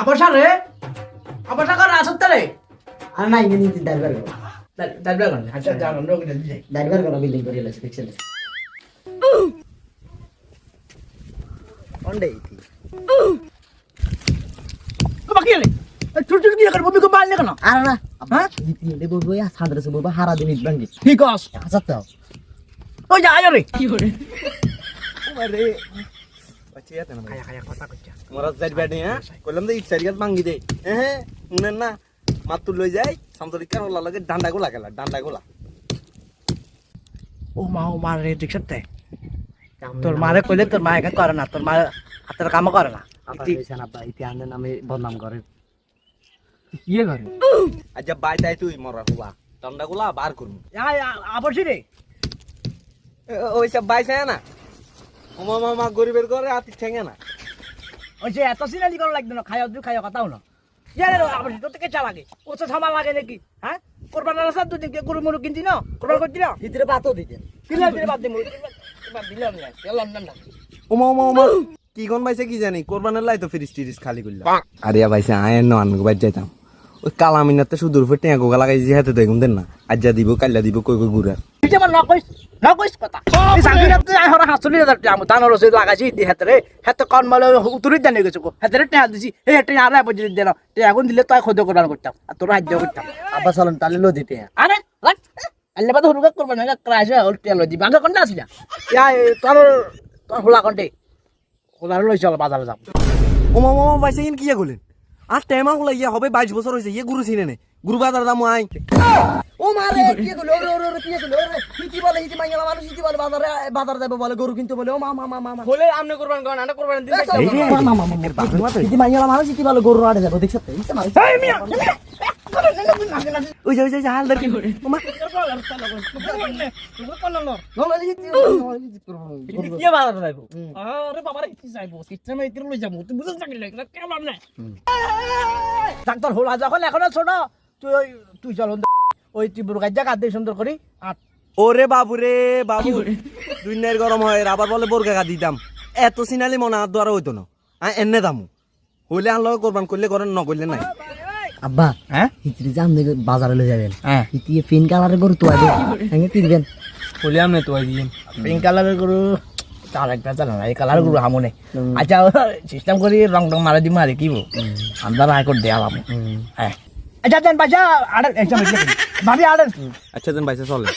আবসারে আবসাকার আসত্তারে আর নাই গেনি ড্রাইভার গো দাদা গান আচ্ছা যা আমরা ওকে যাই ড্রাইভার গো বিল্ডিং করে এলাছে দেখছেন ওন্ডে ইতি বাকি রে ছোট ছোট কি করে বমি কো মারলে কেন আর না হ্যাঁ ইতি এ বলবো ইয়া সাদরে বলবো হারা দিন ইটবাঙ্গি ঠিক আছে আচ্ছা তো ওই যা আয় রে কি করে আরে বাচ্চা না খায়া খায়া কথা কইছা মোরা যাই বাড়ি হ্যাঁ কইলাম যে ইচ্ছারিয়াত ভাঙ্গি দে হ্যাঁ শুনেন না মাতুল লই যাই সামতরিকার ওলা লাগে ডান্ডা গোলা খেলা ডান্ডা গোলা ও মা রে দেখছতে তোর মারে কইলে তোর মা একা করে না তোর মা হাতের কাম করে না ইতি সানাবা ইতি আন্দের নামে বদনাম করে ইয়ে করে আচ্ছা বাই তাই তুই মরা হুয়া ডান্ডা গোলা বার করুন আবসি রে ওই সব বাই চায় না ওমা মামা গরিবের ঘরে আতি ঠেঙ্গে না ওই যে এত সিনালি করা লাগবে না খায়া তুই খায়া কথাও না ইয়ারে আবসি তোর থেকে চা লাগে ও তো সামাল লাগে নাকি হ্যাঁ কোরবানের রাস্তা তুই গরু মরু কিনতি না কোরবান করতি না ভিতরে বাতও দিতেন দিলাম দিলে বাদ দিমু দিলাম না দিলাম না ওমা ওমা ওমা কি কোন বাইছে কি জানি কোরবানের লাই তো ফিরিস টিরিস খালি করলাম আরে বাইছে আয়ের ন আনগো বাই যাইতাম ওই কালা মিনাতে শুধুর ফে টেঙ্গো গালা গাই যে হাতে দেখুন দেন না আজ্জা দিব কাল্লা দিব কই কই গুড়া তুই আমার না কইস কথা এই সাকিরা তুই আই হরা হাসলি দার টাম তান রসে লাগাছি দি হাতে হাতে কোন মালে উতুরি জানি গেছে কো হাতে টেয়া দিছি এই টেয়া আরে বজি দিলা টেয়া আগুন দিলে তুই খদ কোরবান করতাম আর তোর হাজ্য করতাম আব্বা চলেন তালে লো দিতে আরে আল্লাহ বাদ হুরগা করবান না ক্রাশ হল টেয়া লজি বাগা কোনটা আসিলা ইয়া তোর তোর হোলা কোনটে হোলা লই চল বাজারে যাব ওমা ওমা বাইছে ইন কিয়া গলেন আর টেমা হলা ইয়া হবে 22 বছর হইছে ইয়ে গুরু চিনে নে গুরু বাজার দাম আই ও মারে কি গলো ওরে কি গলো ওরে ইতি বলে ইতি মাইয়ালা মানুষ ইতি বলে বাজারে যাবে বলে গরু কিনতে বলে ও মা বলে আমনে কোরবান করেন আনা কোরবান দিন ইতি মাইয়ালা মানুষ ইতি বলে গরু আড়ে যাবে দেখছ তো ইতি মারি এই মিয়া ওই যে হাল কি করে ওমা কি বাজার যাইবো আরে বাবা রে কি যাইবো সিস্টেমে ইতির লই যাবো তুই বুঝছ না কি কেমন না ডাক্তার হোলা যখন এখন ছোট তুই চল ওই ত্রিপুর গাজ্জা কাঁদে সুন্দর করি আর ওরে বাবু রে বাবু দুনিয়ার গরম হয় আবার বলে বোরকা গা দিতাম এত সিনালি মনে আর দ্বারা হইতো না এনে দামু হইলে আনলো কোরবান করলে করেন ন করলে নাই আব্বা হ্যাঁ ইতি জাম দেখে বাজারে লই যাবেন হ্যাঁ ইতি পিন কালারের গরু তো আগে হ্যাঁ কিনবেন হইলে আমনে তো দিন পিঙ্ক কালারের গরু চাল একটা চাল না এই কালার গরু হামনে আচ্ছা সিস্টেম করি রং টং মারা দিমু আর কি আমরা রায় করে দেয়ালাম হ্যাঁ আচ্ছা দেন বাজা আড়ে একদম ভাবি আড়ে আচ্ছা দেন বাইসে চলে